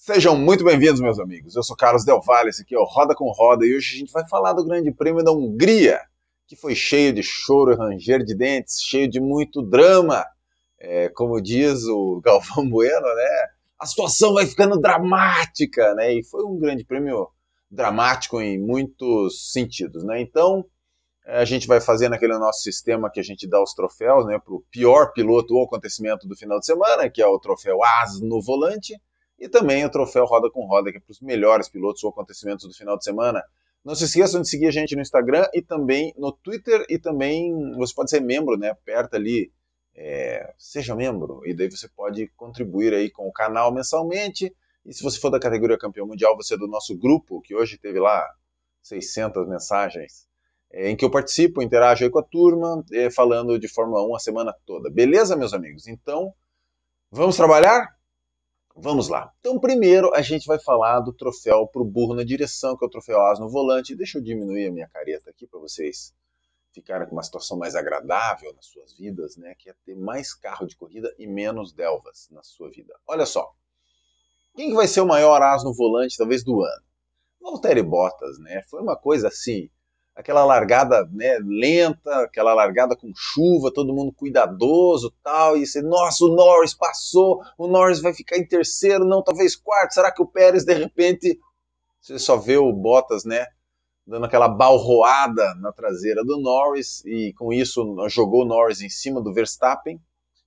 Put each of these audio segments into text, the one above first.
Sejam muito bem-vindos, meus amigos. Eu sou Carlos Del Valle, esse aqui é o Roda com Roda e hoje a gente vai falar do Grande Prêmio da Hungria, que foi cheio de choro e ranger de dentes, cheio de muito drama. Como diz o Galvão Bueno, né? A situação vai ficando dramática, né? E foi um Grande Prêmio dramático em muitos sentidos, né? Então, a gente vai fazer naquele nosso sistema que a gente dá os troféus, né? Para o pior piloto ou acontecimento do final de semana, que é o troféu As no Volante, e também o troféu Roda com Roda, que é para os melhores pilotos ou acontecimentos do final de semana. Não se esqueçam de seguir a gente no Instagram e também no Twitter, e também você pode ser membro, né? Aperta ali, seja membro, e daí você pode contribuir aí com o canal mensalmente. E se você for da categoria Campeão Mundial, você é do nosso grupo, que hoje teve lá 600 mensagens, em que eu participo, interajo aí com a turma, falando de Fórmula 1 a semana toda. Beleza, meus amigos? Então, vamos trabalhar? Vamos lá. Então, primeiro a gente vai falar do troféu para o burro na direção, que é o troféu As no Volante. Deixa eu diminuir a minha careta aqui para vocês ficarem com uma situação mais agradável nas suas vidas, né? Que é ter mais carro de corrida e menos delvas na sua vida. Olha só. Quem que vai ser o maior As no Volante, talvez, do ano? Valtteri Bottas, né? Foi uma coisa assim, aquela largada, né, lenta, aquela largada com chuva, todo mundo cuidadoso, tal, e você, nossa, o Norris passou, o Norris vai ficar em terceiro, não, talvez quarto, será que o Pérez de repente, você só vê o Bottas, né, dando aquela balroada na traseira do Norris e com isso jogou o Norris em cima do Verstappen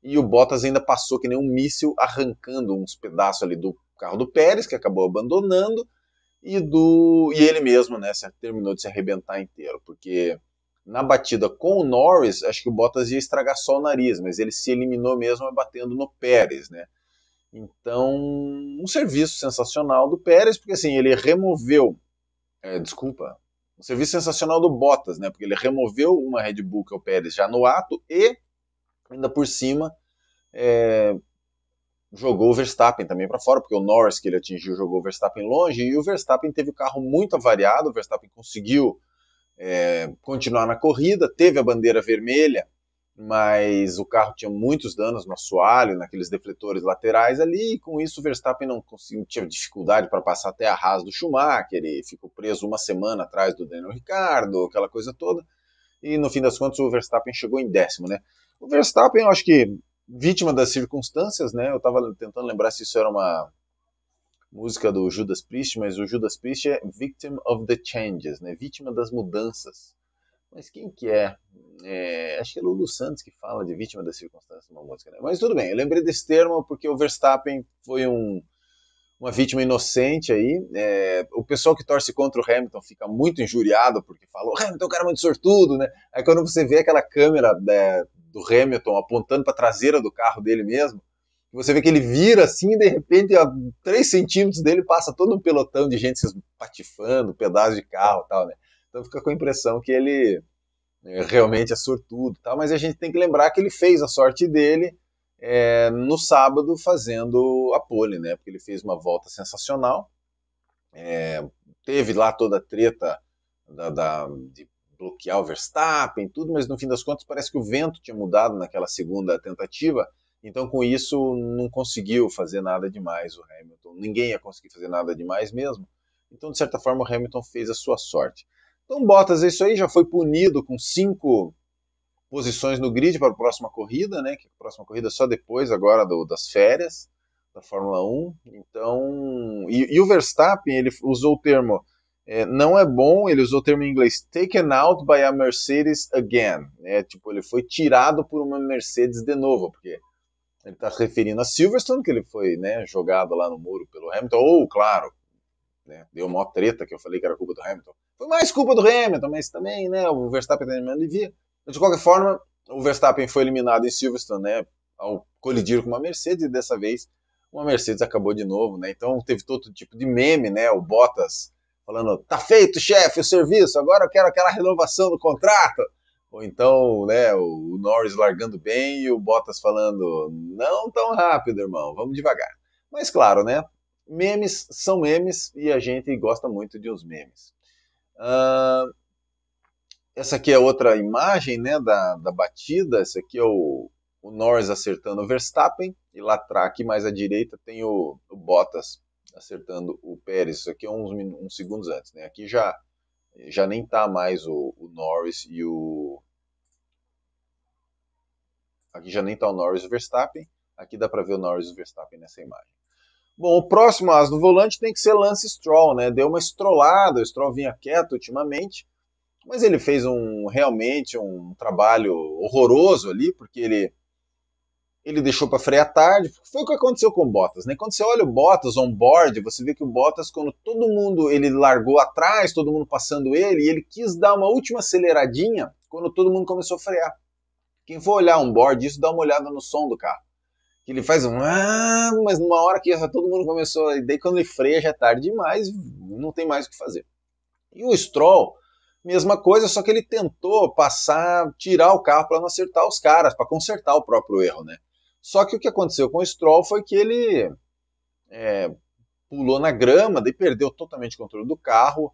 e o Bottas ainda passou que nem um míssil arrancando uns pedaços ali do carro do Pérez, que acabou abandonando, e ele mesmo, né, terminou de se arrebentar inteiro, porque na batida com o Norris, acho que o Bottas ia estragar só o nariz, mas ele se eliminou mesmo batendo no Pérez, né? Então, um serviço sensacional do Pérez, porque assim, ele removeu, um serviço sensacional do Bottas, né? Porque ele removeu uma Red Bull que é o Pérez já no ato e ainda por cima é, jogou o Verstappen também para fora, porque o Norris que ele atingiu jogou o Verstappen longe, e o Verstappen teve o carro muito avariado, o Verstappen conseguiu continuar na corrida, teve a bandeira vermelha, mas o carro tinha muitos danos no assoalho, naqueles defletores laterais ali, e com isso o Verstappen não conseguiu, tinha dificuldade para passar até a Haas do Schumacher, ele ficou preso uma semana atrás do Daniel Ricciardo, aquela coisa toda, e no fim das contas o Verstappen chegou em décimo, né? O Verstappen, eu acho que vítima das circunstâncias, né? Eu estava tentando lembrar se isso era uma música do Judas Priest, mas o Judas Priest é Victim of the Changes, né? Vítima das mudanças. Mas quem que é? Acho que é Lulu Santos que fala de vítima das circunstâncias numa música, né? Mas tudo bem, eu lembrei desse termo porque o Verstappen foi uma vítima inocente aí. O pessoal que torce contra o Hamilton fica muito injuriado porque fala, o Hamilton é um cara muito sortudo, né? Aí quando você vê aquela câmera, né, do Hamilton apontando para a traseira do carro dele mesmo, você vê que ele vira assim e de repente a 3 centímetros dele passa todo um pelotão de gente se patifando, pedaço de carro e tal, né? Então fica com a impressão que ele realmente é sortudo, tal, mas a gente tem que lembrar que ele fez a sorte dele no sábado fazendo a pole, né? Porque ele fez uma volta sensacional, teve lá toda a treta de bloquear o Verstappen, tudo, mas no fim das contas parece que o vento tinha mudado naquela segunda tentativa, então com isso não conseguiu fazer nada demais o Hamilton, ninguém ia conseguir fazer nada demais mesmo, então de certa forma o Hamilton fez a sua sorte. Então Bottas, é isso aí, já foi punido com 5 posições no grid para a próxima corrida, né? Que a próxima corrida é só depois agora das férias da Fórmula 1. Então, e o Verstappen, ele usou o termo não é bom, ele usou o termo em inglês taken out by a Mercedes again, né? Tipo, ele foi tirado por uma Mercedes de novo, porque ele está se referindo a Silverstone, que ele foi, né, jogado lá no muro pelo Hamilton, ou, claro, né, deu uma treta que eu falei que era culpa do Hamilton. Foi mais culpa do Hamilton, mas também, né, o Verstappen também alivia. De qualquer forma, o Verstappen foi eliminado em Silverstone, né, ao colidir com uma Mercedes, e dessa vez uma Mercedes acabou de novo, né, então teve todo tipo de meme, né, o Bottas falando, tá feito, chefe, o serviço, agora eu quero aquela renovação do contrato, ou então, né, o Norris largando bem e o Bottas falando, não tão rápido, irmão, vamos devagar. Mas claro, né, memes são memes e a gente gosta muito de uns memes. Uh, Essa aqui é outra imagem, né, da batida. Essa aqui é o Norris acertando o Verstappen. E lá atrás, aqui mais à direita, tem o Bottas acertando o Pérez. Isso aqui é uns segundos antes, né? Aqui já nem tá mais o Norris e o... Aqui já nem tá o Norris e o Verstappen. Aqui dá para ver o Norris e o Verstappen nessa imagem. Bom, o próximo as no volante tem que ser Lance Stroll, né? Deu uma estrolada, o Stroll vinha quieto ultimamente, mas ele fez realmente um trabalho horroroso ali, porque ele deixou para frear tarde. Foi o que aconteceu com o Bottas, né? Quando você olha o Bottas on-board, você vê que o Bottas, quando todo mundo, ele largou atrás, todo mundo passando ele, e ele quis dar uma última aceleradinha quando todo mundo começou a frear. Quem for olhar on-board, isso dá uma olhada no som do carro. Que ele faz mas numa hora que todo mundo começou, e daí quando ele freia já é tarde demais, não tem mais o que fazer. E o Stroll, mesma coisa, só que ele tentou passar, tirar o carro para não acertar os caras, para consertar o próprio erro, né? Só que o que aconteceu com o Stroll foi que ele pulou na grama, daí perdeu totalmente o controle do carro,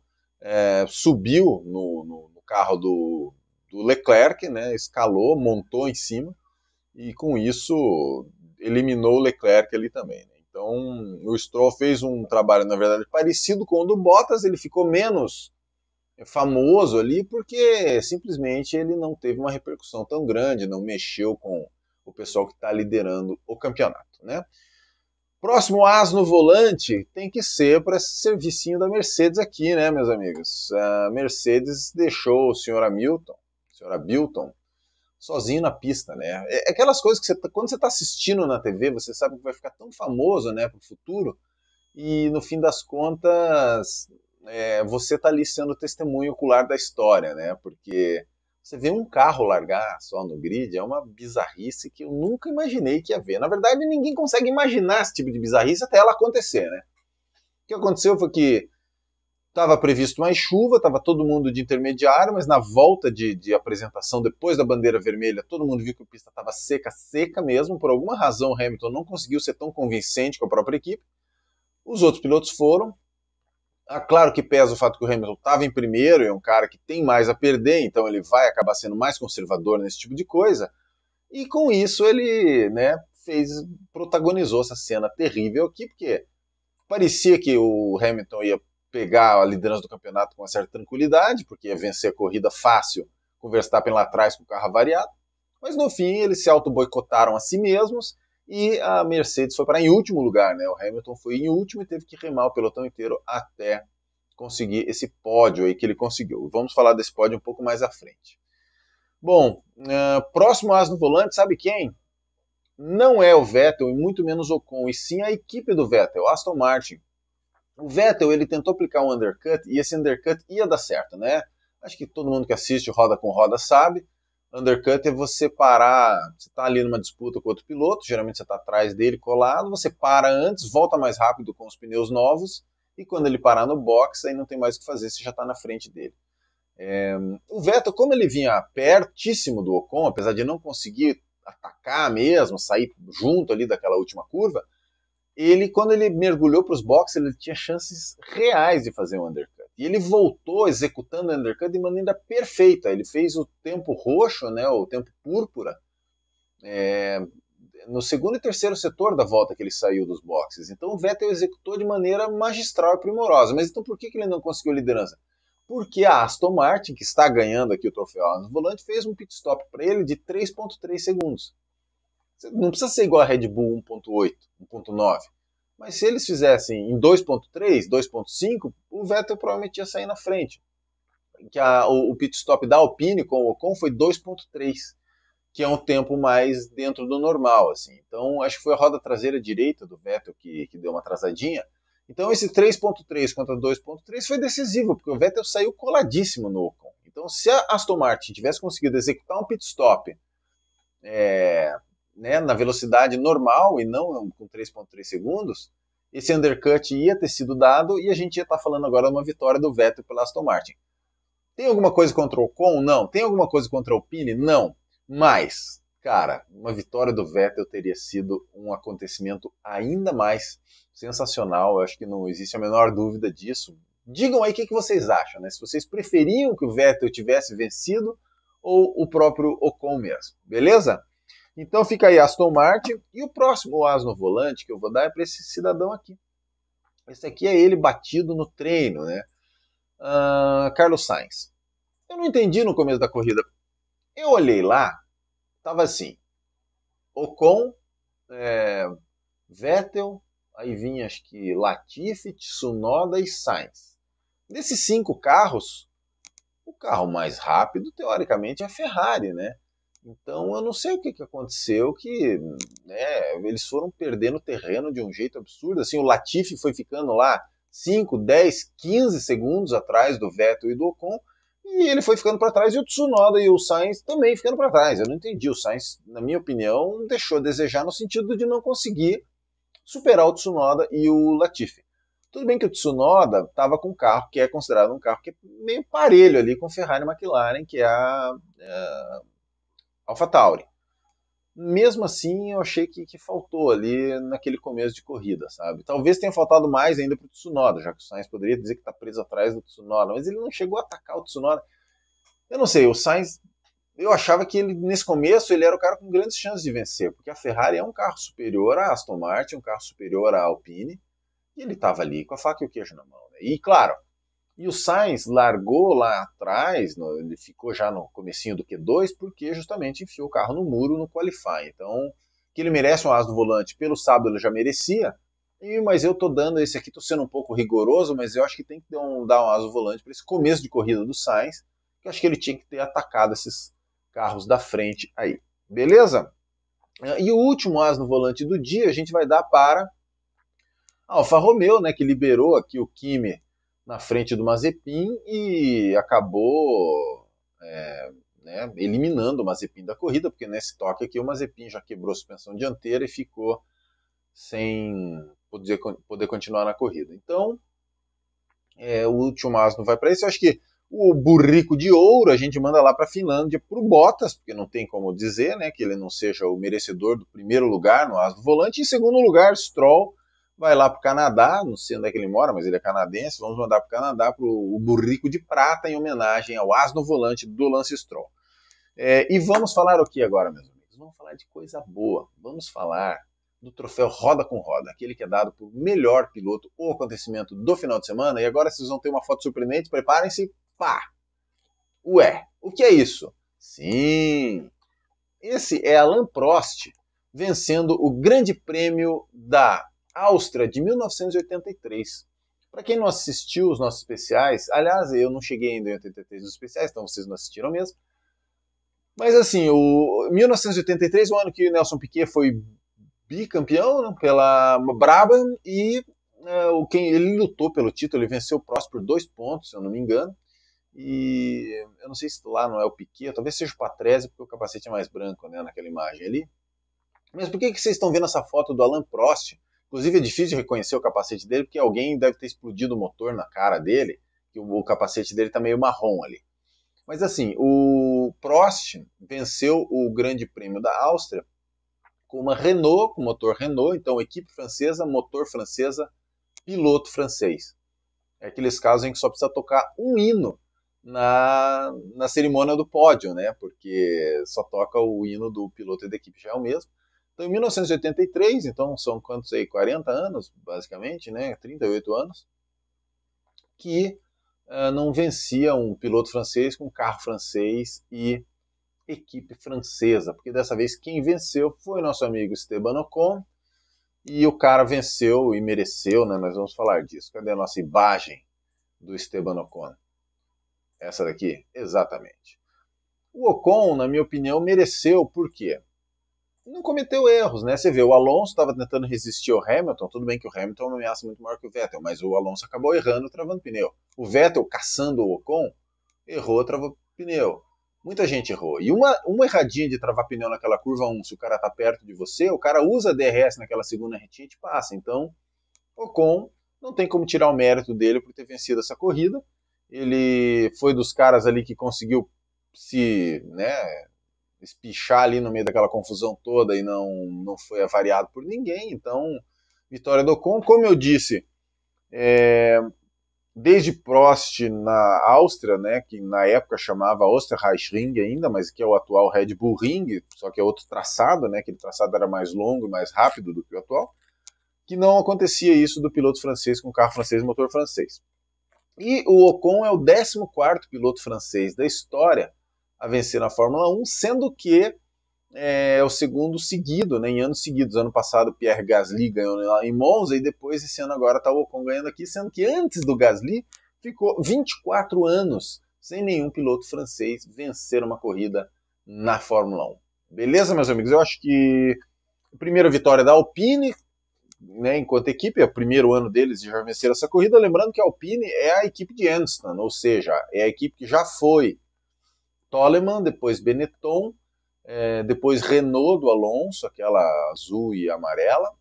subiu no carro do Leclerc, né? Escalou, montou em cima, e com isso eliminou o Leclerc ali também, né? Então o Stroll fez um trabalho, na verdade, parecido com o do Bottas, ele ficou menos famoso ali porque simplesmente ele não teve uma repercussão tão grande, não mexeu com o pessoal que está liderando o campeonato, né? Próximo as no volante tem que ser para esse servicinho da Mercedes aqui, né, meus amigos? A Mercedes deixou o senhor Hamilton, sozinho na pista, né? É aquelas coisas que quando você está assistindo na TV, você sabe que vai ficar tão famoso, né, para o futuro, e no fim das contas você está ali sendo testemunho ocular da história, né? Porque você vê um carro largar só no grid, é uma bizarrice que eu nunca imaginei que ia ver. Na verdade, ninguém consegue imaginar esse tipo de bizarrice até ela acontecer, né? O que aconteceu foi que estava previsto mais chuva, estava todo mundo de intermediário, mas na volta de apresentação, depois da bandeira vermelha, todo mundo viu que a pista estava seca, seca mesmo. Por alguma razão, o Hamilton não conseguiu ser tão convincente com a própria equipe. Os outros pilotos foram. Claro que pesa o fato que o Hamilton estava em primeiro, é um cara que tem mais a perder, então ele vai acabar sendo mais conservador nesse tipo de coisa. E com isso ele, né, protagonizou essa cena terrível aqui, porque parecia que o Hamilton ia pegar a liderança do campeonato com uma certa tranquilidade, porque ia vencer a corrida fácil com o Verstappen lá atrás com o carro avariado. Mas no fim eles se auto-boicotaram a si mesmos e a Mercedes foi para em último lugar, né? O Hamilton foi em último e teve que remar o pelotão inteiro até conseguir esse pódio aí que ele conseguiu. Vamos falar desse pódio um pouco mais à frente. Bom, próximo as no volante, sabe quem? Não é o Vettel e muito menos o Ocon, e sim a equipe do Vettel, Aston Martin. O Vettel ele tentou aplicar um undercut e esse undercut ia dar certo, né? Acho que todo mundo que assiste Roda com Roda sabe. Undercut é você parar, você está ali numa disputa com outro piloto, geralmente você está atrás dele colado, você para antes, volta mais rápido com os pneus novos e quando ele parar no box, aí não tem mais o que fazer, você já está na frente dele. O Vettel, como ele vinha pertíssimo do Ocon, apesar de não conseguir atacar mesmo, sair junto ali daquela última curva, ele, quando ele mergulhou para os boxes, ele tinha chances reais de fazer um undercut. E ele voltou executando o undercut de maneira perfeita. Ele fez o tempo roxo, né, o tempo púrpura, no segundo e terceiro setor da volta que ele saiu dos boxes. Então o Vettel executou de maneira magistral e primorosa. Mas então por que ele não conseguiu liderança? Porque a Aston Martin, que está ganhando aqui o troféu no volante, fez um pit stop para ele de 3,3 segundos. Não precisa ser igual a Red Bull 1.8, 1.9. Mas se eles fizessem em 2.3, 2.5, o Vettel provavelmente ia sair na frente. Que o pit stop da Alpine com o Ocon foi 2.3, que é um tempo mais dentro do normal. Assim. Então acho que foi a roda traseira direita do Vettel que deu uma atrasadinha. Então esse 3.3 contra 2.3 foi decisivo, porque o Vettel saiu coladíssimo no Ocon. Então se a Aston Martin tivesse conseguido executar um pit stop né, na velocidade normal e não com 3,3 segundos, esse undercut ia ter sido dado e a gente ia estar falando agora de uma vitória do Vettel pela Aston Martin. Tem alguma coisa contra o Ocon? Não. Tem alguma coisa contra o Alpine? Não. Mas, cara, uma vitória do Vettel teria sido um acontecimento ainda mais sensacional. Eu acho que não existe a menor dúvida disso. Digam aí o que vocês acham, né? Se vocês preferiam que o Vettel tivesse vencido ou o próprio Ocon mesmo. Beleza? Então fica aí Aston Martin. E o próximo as no volante que eu vou dar é para esse cidadão aqui. Esse aqui é ele batido no treino, né? Carlos Sainz. Eu não entendi no começo da corrida. Eu olhei lá, tava assim, Ocon, Vettel, aí vinha acho que Latifi, Tsunoda e Sainz. Desses 5 carros, o carro mais rápido, teoricamente, é a Ferrari, né? Então eu não sei o que aconteceu, que né, eles foram perdendo terreno de um jeito absurdo. Assim, o Latifi foi ficando lá 5, 10, 15 segundos atrás do Vettel e do Ocon, e ele foi ficando para trás, e o Tsunoda e o Sainz também ficando para trás. Eu não entendi. O Sainz, na minha opinião, deixou a desejar no sentido de não conseguir superar o Tsunoda e o Latifi. Tudo bem que o Tsunoda estava com um carro que é considerado um carro que é meio parelho ali com o Ferrari e McLaren, que é a AlphaTauri. Mesmo assim, eu achei que faltou ali naquele começo de corrida, sabe? Talvez tenha faltado mais ainda para o Tsunoda, já que o Sainz poderia dizer que está preso atrás do Tsunoda, mas ele não chegou a atacar o Tsunoda. Eu não sei, o Sainz, eu achava que ele, nesse começo, ele era o cara com grandes chances de vencer, porque a Ferrari é um carro superior à Aston Martin, um carro superior à Alpine, e ele estava ali com a faca e o queijo na mão. Né? E claro, e o Sainz largou lá atrás, ele ficou já no comecinho do Q2, porque justamente enfiou o carro no muro no Qualify. Então, que ele merece um as no volante, pelo sábado ele já merecia, mas eu tô dando esse aqui, tô sendo um pouco rigoroso, mas eu acho que tem que dar um as no volante para esse começo de corrida do Sainz, que eu acho que ele tinha que ter atacado esses carros da frente aí. Beleza? E o último as no volante do dia a gente vai dar para a Alfa Romeo, né, que liberou aqui o Kimi na frente do Mazepin e acabou eliminando o Mazepin da corrida, porque nesse toque aqui o Mazepin já quebrou a suspensão dianteira e ficou sem poder continuar na corrida. Então, o último asno vai para esse. Eu acho que o burrico de ouro a gente manda lá para a Finlândia para o Bottas, porque não tem como dizer né, que ele não seja o merecedor do primeiro lugar no asno volante. E em segundo lugar, Stroll vai lá para o Canadá, não sei onde é que ele mora, mas ele é canadense, vamos mandar para o Canadá para o burrico de prata em homenagem ao asno volante do Lance Stroll. E vamos falar o que agora, meus amigos? Vamos falar de coisa boa, vamos falar do troféu Roda com Roda, aquele que é dado por melhor piloto ou acontecimento do final de semana, e agora vocês vão ter uma foto surpreendente, preparem-se, pá! Ué, o que é isso? Sim, esse é Alain Prost vencendo o Grande Prêmio da Áustria de 1983. Para quem não assistiu os nossos especiais, aliás, eu não cheguei ainda em 83 nos especiais, então vocês não assistiram mesmo. Mas assim, o 1983 é o ano que o Nelson Piquet foi bicampeão né, pela Brabham e ele lutou pelo título, ele venceu o Prost por 2 pontos, se eu não me engano. E eu não sei se lá não é o Piquet, talvez seja o Patrese, porque o capacete é mais branco né, naquela imagem ali. Mas por que vocês estão vendo essa foto do Alain Prost? Inclusive é difícil de reconhecer o capacete dele, porque alguém deve ter explodido o motor na cara dele, que o capacete dele está meio marrom ali. Mas assim, o Prost venceu o Grande Prêmio da Áustria com uma Renault, com motor Renault, então equipe francesa, motor francesa, piloto francês. É aqueles casos em que só precisa tocar um hino na cerimônia do pódio, né? Porque só toca o hino do piloto e da equipe, já é o mesmo. Então, em 1983, então são quantos aí? 40 anos, basicamente, né? 38 anos, que não vencia um piloto francês com carro francês e equipe francesa, porque dessa vez quem venceu foi nosso amigo Esteban Ocon, e o cara venceu e mereceu, né? Nós vamos falar disso. Cadê a nossa imagem do Esteban Ocon? Essa daqui? Exatamente. O Ocon, na minha opinião, mereceu, por quê? Não cometeu erros, né? Você vê, o Alonso estava tentando resistir ao Hamilton, tudo bem que o Hamilton é uma ameaça muito maior que o Vettel, mas o Alonso acabou errando, travando pneu. O Vettel, caçando o Ocon, errou, travou pneu. Muita gente errou. E uma erradinha de travar pneu naquela curva 1, se o cara tá perto de você, o cara usa DRS naquela segunda retinha e te passa. Então, Ocon não tem como tirar o mérito dele por ter vencido essa corrida. Ele foi dos caras ali que conseguiu se espichar ali no meio daquela confusão toda e não foi avariado por ninguém. Então, vitória do Ocon. Como eu disse, desde Prost na Áustria, né, que na época chamava Österreichring ainda, mas que é o atual Red Bull Ring, só que é outro traçado, né, aquele traçado era mais longo e mais rápido do que o atual. que não acontecia isso do piloto francês com carro francês e motor francês. E o Ocon é o 14º piloto francês da história a vencer na Fórmula 1, sendo que é o segundo seguido, né, em anos seguidos. Ano passado Pierre Gasly ganhou lá em Monza e depois esse ano agora está o Ocon ganhando aqui, sendo que antes do Gasly ficou 24 anos sem nenhum piloto francês vencer uma corrida na Fórmula 1. Beleza, meus amigos? Eu acho que a primeira vitória da Alpine, né, enquanto equipe, é o primeiro ano deles de já vencer essa corrida. Lembrando que a Alpine é a equipe de Anston, ou seja, é a equipe que já foi Toleman, depois Benetton, depois Renault do Alonso, aquela azul e amarela,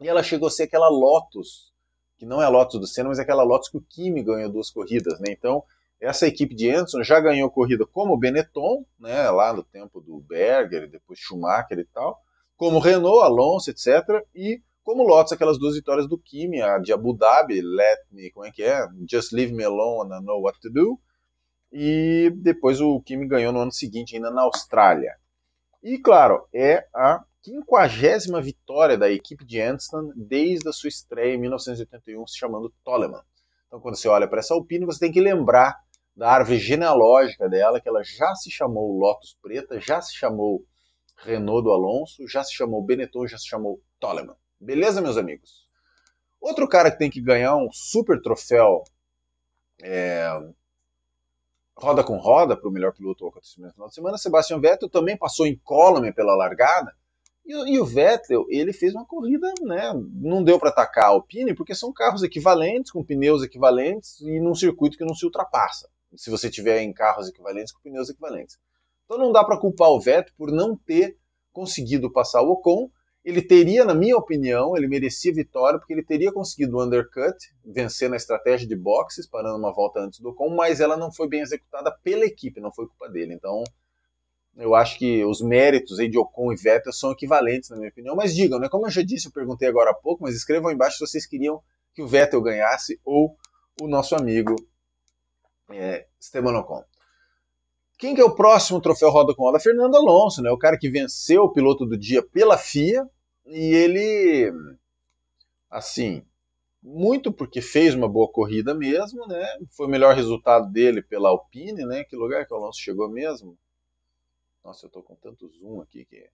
e ela chegou a ser aquela Lotus, que não é a Lotus do Senna, mas é aquela Lotus que o Kimi ganhou 2 corridas, né? Então, essa equipe de Anderson já ganhou corrida como Benetton, né, lá no tempo do Berger, depois Schumacher e tal, como Renault, Alonso, etc. E como Lotus, aquelas 2 vitórias do Kimi, a de Abu Dhabi, como é que é? Just leave me alone, I know what to do. E depois o Kimi ganhou no ano seguinte, ainda na Austrália. E, claro, é a 50ª vitória da equipe de Anston desde a sua estreia em 1981, se chamando Toleman. Então, quando você olha para essa Alpine, você tem que lembrar da árvore genealógica dela, que ela já se chamou Lotus Preta, já se chamou Renault do Alonso, já se chamou Benetton, já se chamou Toleman. Beleza, meus amigos? Outro cara que tem que ganhar um super troféu roda com roda para o melhor piloto do acontecimento no final de semana, Sebastian Vettel também passou incólume pela largada. E o Vettel, ele fez uma corrida, né? Não deu para atacar a Alpine, porque são carros equivalentes, com pneus equivalentes, e num circuito que não se ultrapassa. Se você tiver em carros equivalentes com pneus equivalentes. Então não dá para culpar o Vettel por não ter conseguido passar o Ocon. Ele teria, na minha opinião, ele merecia vitória, porque ele teria conseguido o undercut, vencer na estratégia de boxes, parando uma volta antes do Ocon, mas ela não foi bem executada pela equipe, não foi culpa dele. Então, eu acho que os méritos aí de Ocon e Vettel são equivalentes, na minha opinião. Mas digam, né? Como eu já disse, eu perguntei agora há pouco, mas escrevam aí embaixo se vocês queriam que o Vettel ganhasse ou o nosso amigo Esteban Ocon. Quem que é o próximo troféu roda com roda? Fernando Alonso, né? O cara que venceu o piloto do dia pela FIA e ele, assim, muito porque fez uma boa corrida mesmo, né? Foi o melhor resultado dele pela Alpine, né? Que lugar que o Alonso chegou mesmo? Nossa, eu tô com tanto zoom aqui que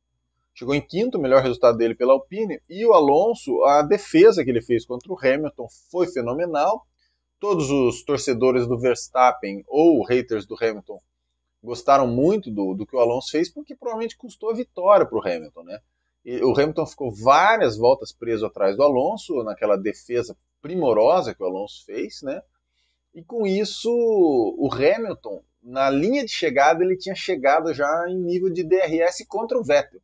chegou em quinto, o melhor resultado dele pela Alpine. E o Alonso, a defesa que ele fez contra o Hamilton foi fenomenal. Todos os torcedores do Verstappen ou haters do Hamilton gostaram muito do que o Alonso fez, porque provavelmente custou a vitória para o Hamilton, né? E o Hamilton ficou várias voltas preso atrás do Alonso, naquela defesa primorosa que o Alonso fez, né? E com isso, o Hamilton, na linha de chegada, ele tinha chegado já em nível de DRS contra o Vettel.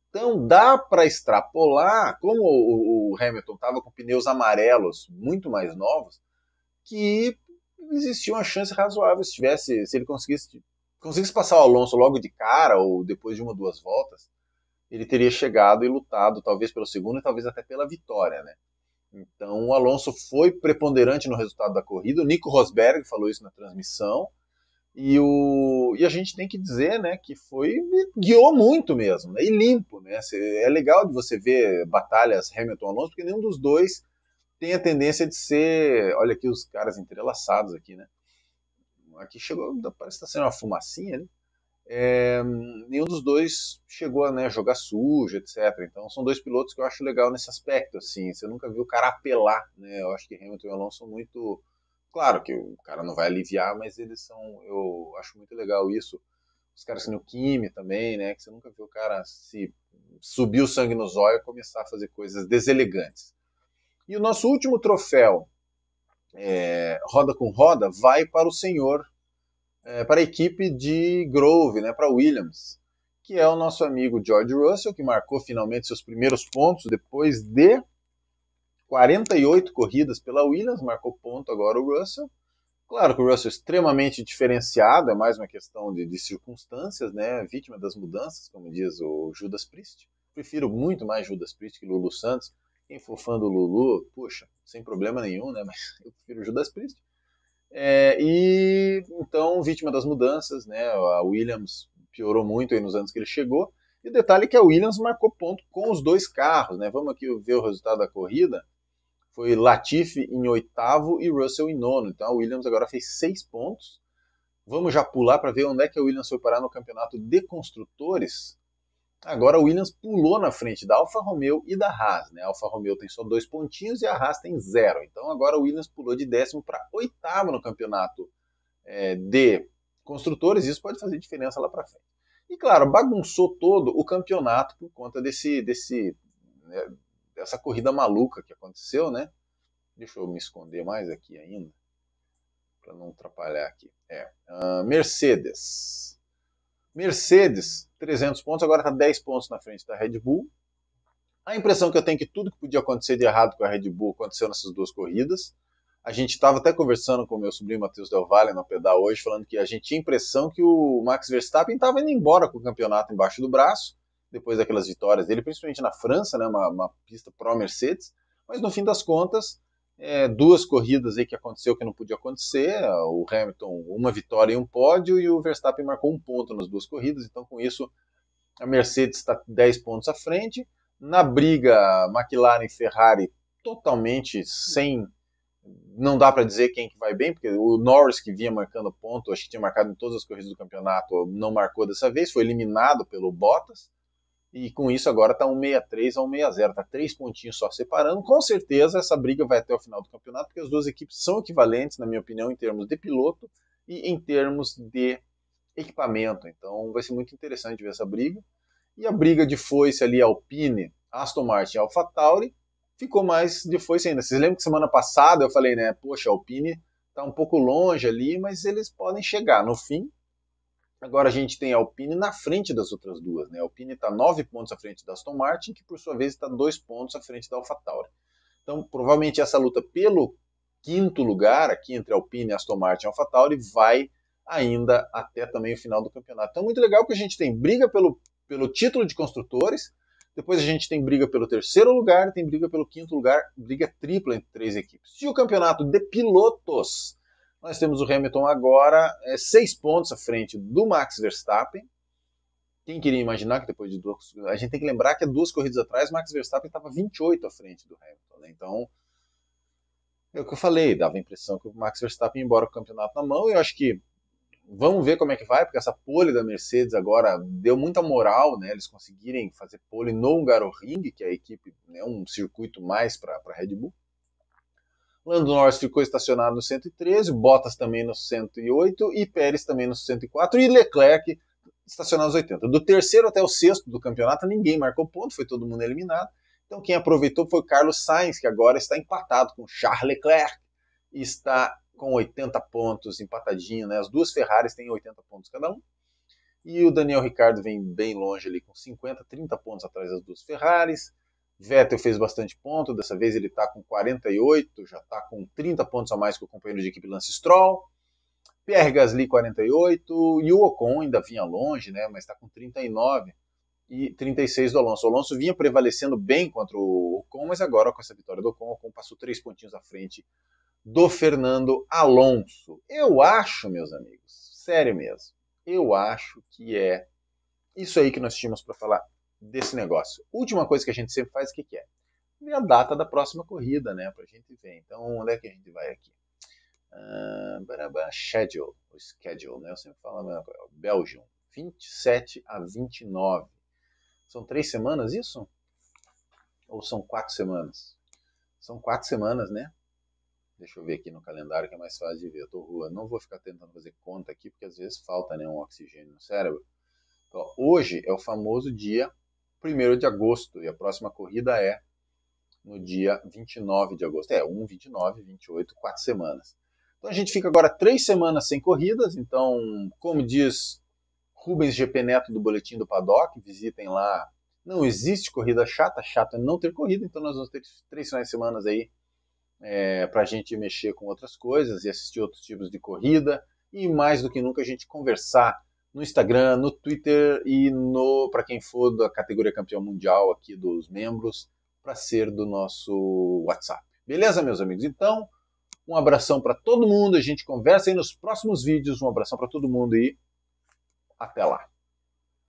Então dá para extrapolar, como o Hamilton estava com pneus amarelos muito mais novos, que existia uma chance razoável se ele conseguisse passar o Alonso logo de cara ou depois de 1 ou 2 voltas, ele teria chegado e lutado talvez pelo segundo e talvez até pela vitória, né? Então o Alonso foi preponderante no resultado da corrida. O Nico Rosberg falou isso na transmissão. E a gente tem que dizer, né, que guiou muito mesmo, né, e limpo, né? É legal de você ver batalhas Hamilton-Alonso, porque nenhum dos dois tem a tendência de ser, olha aqui os caras entrelaçados aqui, né? Aqui chegou, parece que está sendo uma fumacinha, né? Nenhum dos dois chegou a, né, jogar sujo, etc. Então são dois pilotos que eu acho legal nesse aspecto, assim. Você nunca viu o cara apelar, né? Eu acho que Hamilton e Alonso são muito. Claro que o cara não vai aliviar, mas eles são. Eu acho muito legal isso. Os caras que nem o Kimi também, né? Que você nunca viu o cara se subir o sangue nos olhos e começar a fazer coisas deselegantes. E o nosso último troféu, roda com roda, vai para o senhor para a equipe de Grove, né, para Williams, que é o nosso amigo George Russell, que marcou finalmente seus primeiros pontos depois de 48 corridas pela Williams, marcou ponto agora o Russell. Claro que o Russell é extremamente diferenciado, é mais uma questão de circunstâncias, né, vítima das mudanças, como diz o Judas Priest. Prefiro muito mais Judas Priest que Lulu Santos. Quem for fã do Lulu, puxa, sem problema nenhum, né, mas eu prefiro Judas Priest. E então, vítima das mudanças, né? A Williams piorou muito aí nos anos que ele chegou. E o detalhe é que a Williams marcou ponto com os dois carros, né? Vamos aqui ver o resultado da corrida. Foi Latifi em oitavo e Russell em nono. Então a Williams agora fez 6 pontos. Vamos já pular para ver onde é que a Williams foi parar no campeonato de construtores. Agora a Williams pulou na frente da Alfa Romeo e da Haas. Né? A Alfa Romeo tem só 2 pontinhos e a Haas tem 0. Então agora a Williams pulou de 10º para 8º no campeonato de construtores. Isso pode fazer diferença lá para frente. E claro, bagunçou todo o campeonato por conta dessa corrida maluca que aconteceu, né? Deixa eu me esconder mais aqui ainda, para não atrapalhar aqui. Mercedes. Mercedes, 300 pontos, agora está 10 pontos na frente da Red Bull. A impressão que eu tenho é que tudo que podia acontecer de errado com a Red Bull aconteceu nessas duas corridas. A gente estava até conversando com o meu sobrinho Matheus Del Valle no pedal hoje, falando que a gente tinha a impressão que o Max Verstappen estava indo embora com o campeonato embaixo do braço, depois daquelas vitórias dele, principalmente na França, né, uma pista pró-Mercedes. Mas no fim das contas, duas corridas aí que aconteceu que não podia acontecer, o Hamilton uma vitória e um pódio, e o Verstappen marcou um ponto nas duas corridas, então com isso a Mercedes está 10 pontos à frente. Na briga, McLaren e Ferrari totalmente sem... Não dá para dizer quem que vai bem, porque o Norris, que vinha marcando ponto, acho que tinha marcado em todas as corridas do campeonato, não marcou dessa vez, foi eliminado pelo Bottas, e com isso agora está 1,63 a 1,60, está 3 pontinhos só separando. Com certeza essa briga vai até o final do campeonato, porque as duas equipes são equivalentes, na minha opinião, em termos de piloto e em termos de equipamento, então vai ser muito interessante ver essa briga. E a briga de foice ali, Alpine, Aston Martin e AlphaTauri, ficou mais de foice ainda. Vocês lembram que semana passada eu falei, né, poxa, a Alpine está um pouco longe ali, mas eles podem chegar. No fim, agora a gente tem a Alpine na frente das outras duas. Né? A Alpine está 9 pontos à frente da Aston Martin, que por sua vez está 2 pontos à frente da AlphaTauri. Então, provavelmente essa luta pelo quinto lugar, aqui entre Alpine, Aston Martin e AlphaTauri, vai ainda até também o final do campeonato. Então, muito legal que a gente tem briga pelo título de construtores, depois a gente tem briga pelo terceiro lugar, tem briga pelo quinto lugar, briga tripla entre 3 equipes. E o campeonato de pilotos, nós temos o Hamilton agora 6 pontos à frente do Max Verstappen. Quem queria imaginar que depois de duas... A gente tem que lembrar que 2 corridas atrás, Max Verstappen estava 28 à frente do Hamilton. Né? Então, é o que eu falei, dava a impressão que o Max Verstappen ia embora com o campeonato na mão, e eu acho que vamos ver como é que vai, porque essa pole da Mercedes agora deu muita moral, né? Eles conseguirem fazer pole no Hungaroring, que é a equipe, né, um circuito mais para a Red Bull. Lando Norris ficou estacionado no 113, Bottas também no 108 e Pérez também no 104 e Leclerc estacionado nos 80. Do terceiro até o sexto do campeonato ninguém marcou ponto, foi todo mundo eliminado. Então quem aproveitou foi o Carlos Sainz, que agora está empatado com Charles Leclerc e está com 80 pontos, empatadinho, né? As duas Ferraris têm 80 pontos cada um. E o Daniel Ricciardo vem bem longe ali, com 50, 30 pontos atrás das duas Ferraris. Vettel fez bastante ponto, dessa vez ele está com 48, já está com 30 pontos a mais que o companheiro de equipe Lance Stroll. Pierre Gasly 48, e o Ocon ainda vinha longe, né? Mas está com 39 e 36 do Alonso. O Alonso vinha prevalecendo bem contra o Ocon, mas agora com essa vitória do Ocon, o Ocon passou 3 pontinhos à frente do Fernando Alonso. Eu acho, meus amigos, sério mesmo, eu acho que é isso aí que nós tínhamos para falar desse negócio. Última coisa que a gente sempre faz, o que é? Ver a data da próxima corrida, né, pra gente ver. Então, onde é que a gente vai aqui? Schedule, né, eu sempre falo a mesma coisa. Belgium, 27 a 29. São 3 semanas isso? Ou são 4 semanas? São 4 semanas, né? Deixa eu ver aqui no calendário que é mais fácil de ver. Eu não vou ficar tentando fazer conta aqui, porque às vezes falta, né, um oxigênio no cérebro. Então, hoje é o famoso dia 1º de agosto, e a próxima corrida é no dia 29 de agosto. 1, 29, 28, 4 semanas. Então a gente fica agora 3 semanas sem corridas, então, como diz Rubens GP Neto do Boletim do Paddock, visitem lá. Não existe corrida chata, chato é não ter corrida, então nós vamos ter 3 finais de semana aí para a gente mexer com outras coisas e assistir outros tipos de corrida e mais do que nunca a gente conversar no Instagram, no Twitter e para quem for da categoria campeão mundial aqui dos membros, para ser do nosso WhatsApp. Beleza, meus amigos? Então, um abração para todo mundo, a gente conversa aí nos próximos vídeos, um abração para todo mundo e até lá.